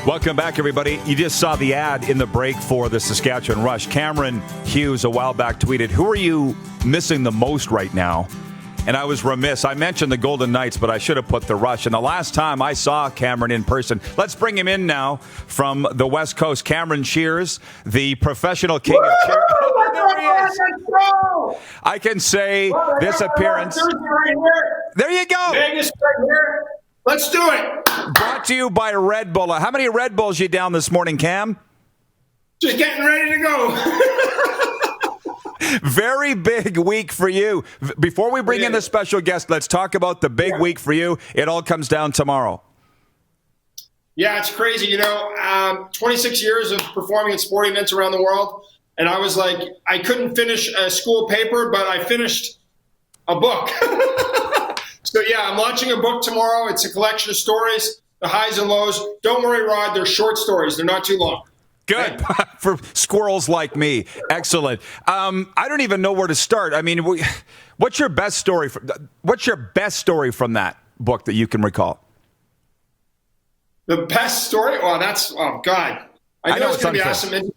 Welcome back, everybody. You just saw the ad in the break for the Saskatchewan Rush. Cameron Hughes a while back tweeted, "Who are you missing the most right now?" And I was remiss. I mentioned the Golden Knights, but I should have put the Rush. And the last time I saw Cameron in person, let's bring him in now from the West Coast. Cameron Shears, the professional king of cheer. Oh, there he is. I can say this appearance. There you go. Vegas right here. Let's do it. Brought to you by Red Bull. How many Red Bulls you down this morning, Cam? Just getting ready to go. Very big week for you. Before we bring in the special guest, let's talk about the big week for you. It all comes down tomorrow. Yeah, it's crazy. 26 years of performing at sporting events around the world. And I was like, I couldn't finish a school paper, but I finished a book. So, yeah, I'm launching a book tomorrow. It's a collection of stories, the highs and lows. Don't worry, Rod. They're short stories. They're not too long. Good. For squirrels like me. Excellent. I don't even know where to start. I mean, what's your best story? What's your best story from that book that you can recall? The best story? Oh, God. I know it's going to be awesome.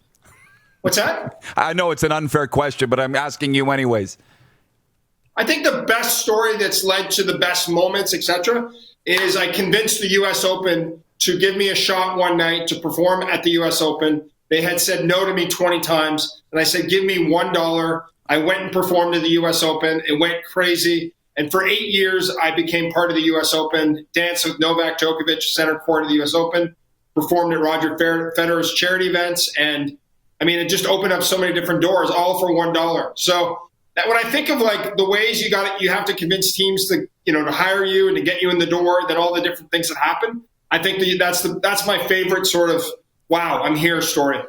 What's that? I know it's an unfair question, but I'm asking you anyways. I think the best story that's led to the best moments, etc., is I convinced the U.S. Open to give me a shot one night to perform at the U.S. Open. They had said no to me 20 times, and I said, give me $1. I went and performed at the U.S. Open. It went crazy. And for 8 years, I became part of the U.S. Open, danced with Novak Djokovic, center court of the U.S. Open, performed at Roger Federer's charity events. And, I mean, it just opened up so many different doors, all for $1. So that when I think of like the ways you have to convince teams to hire you and to get you in the door, then all the different things that happen, I think that's my favorite sort of wow, I'm here story.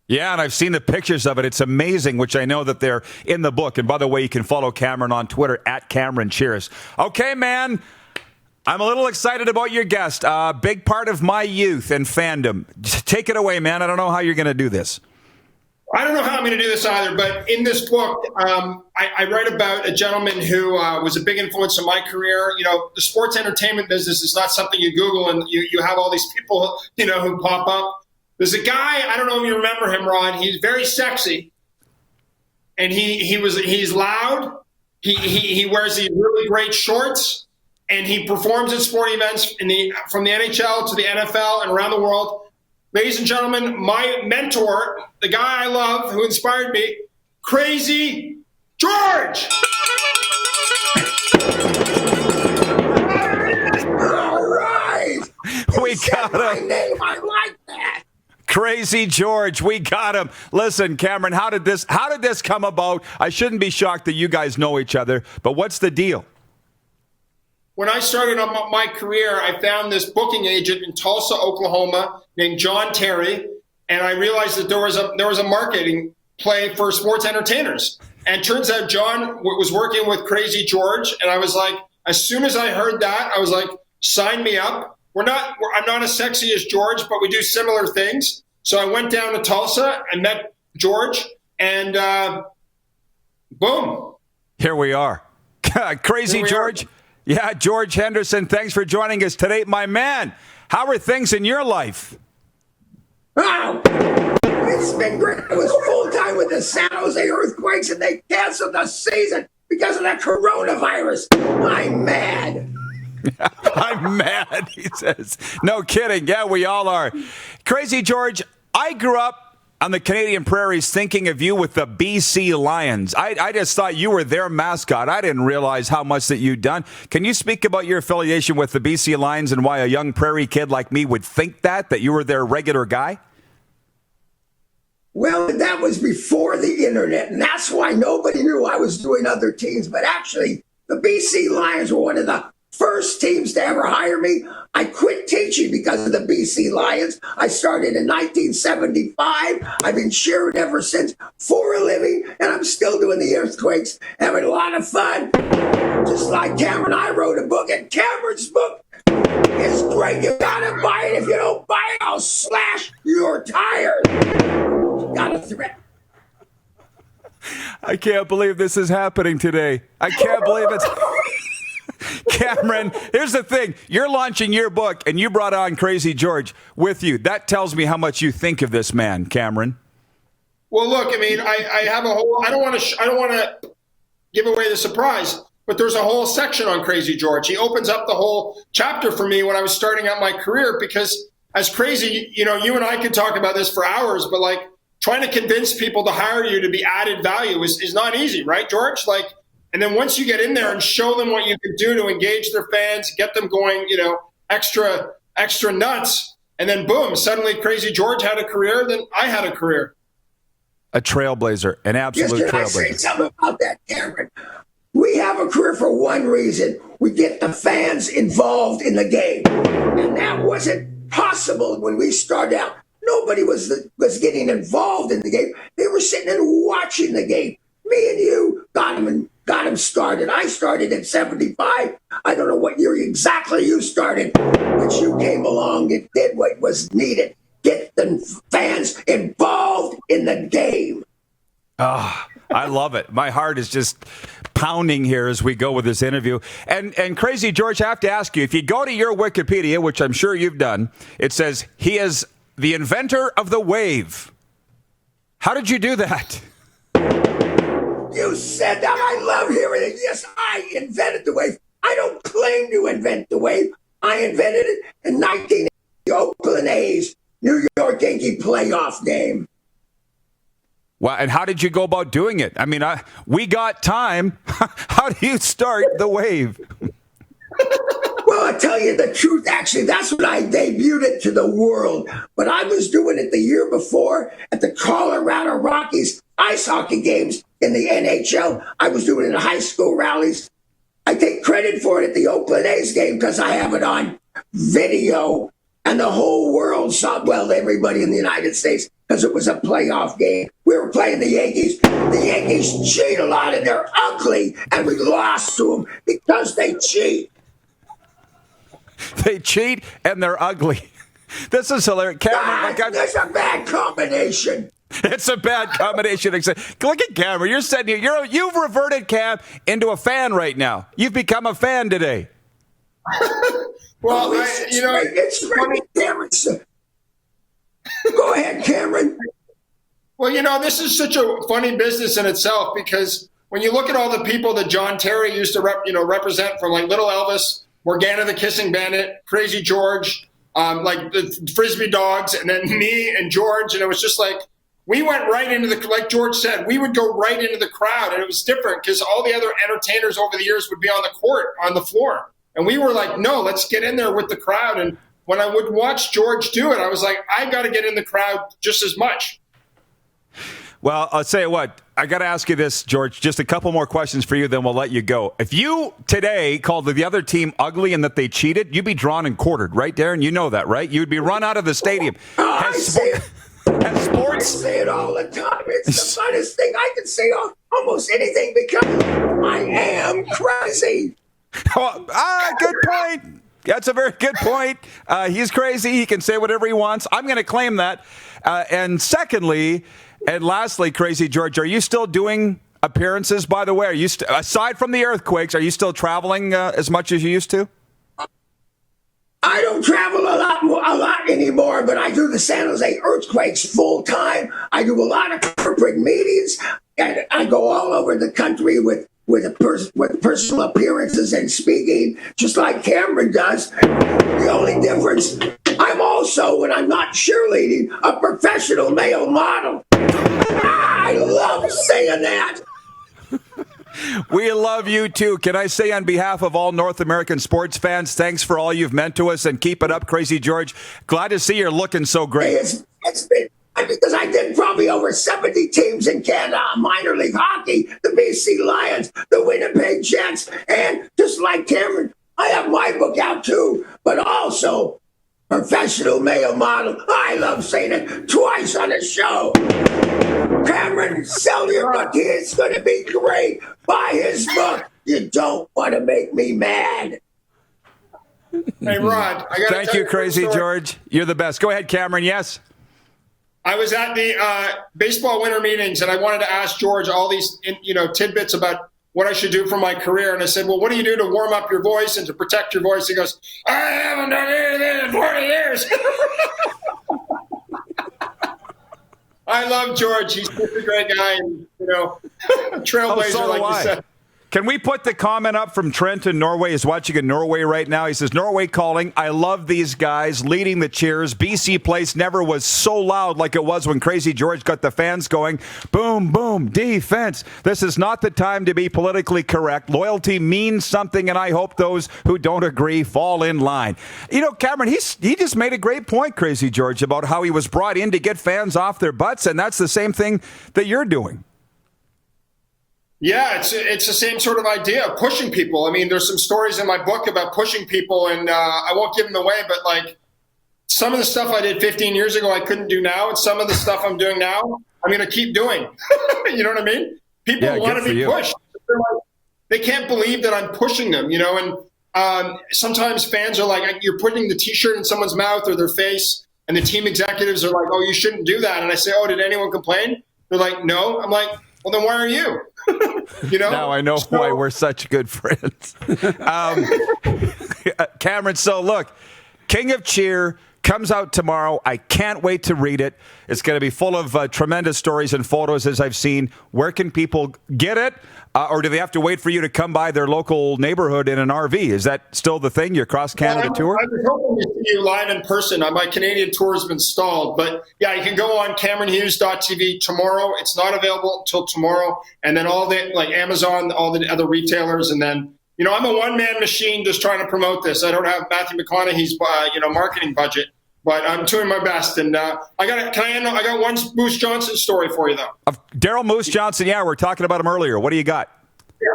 Yeah, and I've seen the pictures of it. It's amazing, which I know that they're in the book. And by the way, you can follow Cameron on Twitter at Cameron Cheers. Okay, man, I'm a little excited about your guest. Big part of my youth and fandom. Take it away, man. I don't know how you're going to do this. I don't know how I'm going to do this either, but in this book, I write about a gentleman who was a big influence in my career. The sports entertainment business is not something you Google and you have all these people, who pop up. There's a guy, I don't know if you remember him, Rod. He's very sexy, and he's loud. He wears these really great shorts, and he performs at sporting events from the NHL to the NFL and around the world. Ladies and gentlemen, my mentor, the guy I love, who inspired me, Crazy George. All right. We got him. My name, I like that. Crazy George, we got him. Listen, Cameron, how did this come about? I shouldn't be shocked that you guys know each other, but what's the deal? When I started on my career, I found this booking agent in Tulsa, Oklahoma, named John Terry, and I realized that there was a marketing play for sports entertainers. And it turns out John was working with Crazy George, and I was like, as soon as I heard that, I was like, sign me up. I'm not as sexy as George, but we do similar things. So I went down to Tulsa and met George, and boom. Here we are. Crazy George. Yeah, George Henderson, thanks for joining us today. My man, how are things in your life? Oh, it's been great. I was full-time with the San Jose Earthquakes, and they canceled the season because of the coronavirus. I'm mad. I'm mad, he says. No kidding. Yeah, we all are. Crazy George, I grew up on the Canadian prairies thinking of you with the BC Lions. I just thought you were their mascot. I didn't realize how much that you'd done. Can you speak about your affiliation with the BC Lions and why a young prairie kid like me would think that you were their regular guy? Well, that was before the internet, and that's why nobody knew I was doing other teams. But actually, the BC Lions were one of the first teams to ever hire me. I quit teaching because of the BC Lions. I started in 1975. I've been cheering ever since for a living, and I'm still doing the Earthquakes, having a lot of fun. Just like Cameron, I wrote a book, and Cameron's book is great. You gotta buy it. If you don't buy it, I'll slash your tires. Got a threat. I can't believe this is happening today. I can't believe it. Cameron, here's the thing. You're launching your book, and you brought on Crazy George with you. That tells me how much you think of this man, Cameron. Well, look, I mean, I have a whole. I don't want to give away the surprise, but there's a whole section on Crazy George. He opens up the whole chapter for me when I was starting out my career, because as crazy, you and I could talk about this for hours, but like trying to convince people to hire you to be added value is not easy, right, George? Like, and then once you get in there and show them what you can do to engage their fans, get them going, extra nuts, and then boom, suddenly Crazy George had a career, then I had a career. A trailblazer, an absolute Can I trailblazer. say something about that, Cameron? We have a career for one reason. We get the fans involved in the game. And that wasn't possible when we started out. Nobody was getting involved in the game. They were sitting and watching the game. Me and you got them started. I started at 75. I don't know what year exactly you started, but you came along and did what was needed. Get the fans involved in the game. Oh, I love it. My heart is just pounding here as we go with this interview. And Crazy George, I have to ask you, if you go to your Wikipedia, which I'm sure you've done, it says he is the inventor of the wave. How did you do that? You said that. I love hearing it. Yes, I invented the wave. I don't claim to invent the wave. I invented it in 1980, Oakland A's New York Yankee playoff game. Well, and how did you go about doing it? I mean, we got time. How do you start the wave? Well, I'll tell you the truth, actually. That's when I debuted it to the world. But I was doing it the year before at the Colorado Rockies ice hockey games in the NHL. I was doing it in high school rallies. I take credit for it at the Oakland A's game because I have it on video. And the whole world saw, well, everybody in the United States, because it was a playoff game. We were playing the Yankees. The Yankees cheat a lot, and they're ugly, and we lost to them because they cheat. They cheat, and they're ugly. This is hilarious. Cameron, That's a bad combination. It's a bad combination. Look at Cameron. You're sitting here. You've reverted Cam into a fan right now. You've become a fan today. Well, it's funny, Cameron. Go ahead, Cameron. Well, this is such a funny business in itself, because when you look at all the people that John Terry used to represent, from like Little Elvis, Morgana the Kissing Bandit, Crazy George, like the Frisbee Dogs, and then me and George, and it was just like we went right into like George said, we would go right into the crowd, and it was different because all the other entertainers over the years would be on the court, on the floor. And we were like, no, let's get in there with the crowd. And when I would watch George do it, I was like, I got to get in the crowd just as much. Well, I'll tell you what. I got to ask you this, George. Just a couple more questions for you, then we'll let you go. If you today called the other team ugly and that they cheated, you'd be drawn and quartered, right, Darren? You know that, right? You'd be run out of the stadium. I say it all the time. It's the funnest thing. I can say almost anything because I am crazy. Good point. That's a very good point. He's crazy. He can say whatever he wants. I'm going to claim that. And secondly, and lastly, Crazy George, are you still doing appearances, by the way? Are you aside from the earthquakes, are you still traveling as much as you used to? I don't travel a lot anymore, but I do the San Jose Earthquakes full time. I do a lot of corporate meetings, and I go all over the country with personal appearances and speaking, just like Cameron does. The only difference, I'm also, when I'm not cheerleading, a professional male model. I love saying that. We love you, too. Can I say on behalf of all North American sports fans, thanks for all you've meant to us, and keep it up, Crazy George. Glad to see you're looking so great. It's been, because I did probably over 70 teams in Canada, minor league hockey, the BC Lions, the Winnipeg Jets, and just like Cameron, I have my book out, too, but also professional male model. I love saying it twice on the show. Cameron, sell your book. It's going to be great. Buy his book. You don't want to make me mad. Hey, Rod. Thank you, Crazy George. You're the best. Go ahead, Cameron. Yes. I was at the baseball winter meetings, and I wanted to ask George all these tidbits about what I should do for my career. And I said, well, what do you do to warm up your voice and to protect your voice? He goes, I haven't done anything in 40 years. I love George. He's such a great guy, and, trailblazer, so like you said. Can we put the comment up from Trent in Norway? He's watching in Norway right now. He says, Norway calling. I love these guys leading the cheers. BC Place never was so loud like it was when Crazy George got the fans going. Boom, boom, defense. This is not the time to be politically correct. Loyalty means something, and I hope those who don't agree fall in line. Cameron, he just made a great point, Crazy George, about how he was brought in to get fans off their butts, and that's the same thing that you're doing. Yeah, it's the same sort of idea of pushing people. I mean, there's some stories in my book about pushing people, and I won't give them away, but like some of the stuff I did 15 years ago I couldn't do now, and some of the stuff I'm doing now I'm going to keep doing. You know what I mean? People want to be pushed. They can't believe that I'm pushing them, and sometimes fans are like, you're putting the T-shirt in someone's mouth or their face, and the team executives are like, oh, you shouldn't do that. And I say, oh, did anyone complain? They're like, no. I'm like, well, then why are you? Now I know why we're such good friends. Cameron, so look, King of Cheer comes out tomorrow. I can't wait to read it. It's going to be full of tremendous stories and photos, as I've seen. Where can people get it? Or do they have to wait for you to come by their local neighborhood in an RV? Is that still the thing, your cross-Canada tour? I was hoping to see you live in person. My Canadian tour has been stalled. But, yeah, you can go on CameronHughes.tv tomorrow. It's not available until tomorrow. And then all the, like Amazon, all the other retailers. And then, I'm a one-man machine just trying to promote this. I don't have Matthew McConaughey's, marketing budget. But I'm doing my best, and I got one Moose Johnson story for you, though. Daryl Moose Johnson, yeah, we were talking about him earlier. What do you got? Yeah.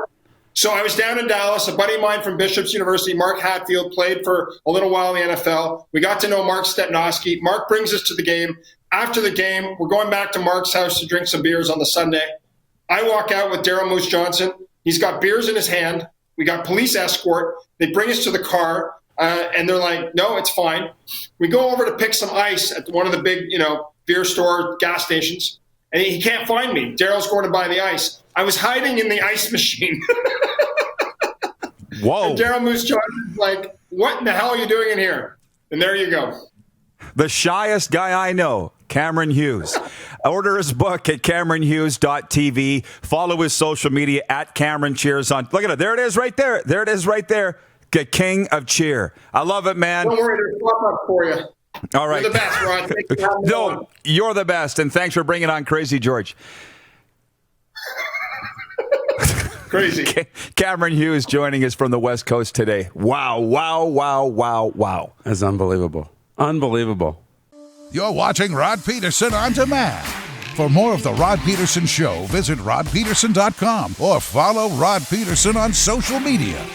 So I was down in Dallas. A buddy of mine from Bishop's University, Mark Hatfield, played for a little while in the NFL. We got to know Mark Stepnoski. Mark brings us to the game. After the game, we're going back to Mark's house to drink some beers on the Sunday. I walk out with Daryl Moose Johnson. He's got beers in his hand. We got police escort. They bring us to the car. And they're like, no, it's fine. We go over to pick some ice at one of the big, beer store gas stations. And he can't find me. Daryl's going to buy the ice. I was hiding in the ice machine. Whoa. And Daryl Moose Johnson's like, what in the hell are you doing in here? And there you go. The shyest guy I know, Cameron Hughes. Order his book at CameronHughes.tv. Follow his social media at Cameron Cheers on. Look at it. There it is right there. There it is right there. King of Cheer. I love it, man. Don't worry, there's a up for you. All right. You're the best, Rod. Thanks for having me on. You're the best, and thanks for bringing on Crazy George. Crazy. Cameron Hughes joining us from the West Coast today. Wow, wow, wow, wow, wow. That's unbelievable. Unbelievable. You're watching Rod Pederson On Demand. For more of The Rod Pederson Show, visit rodpedersen.com or follow Rod Pederson on social media.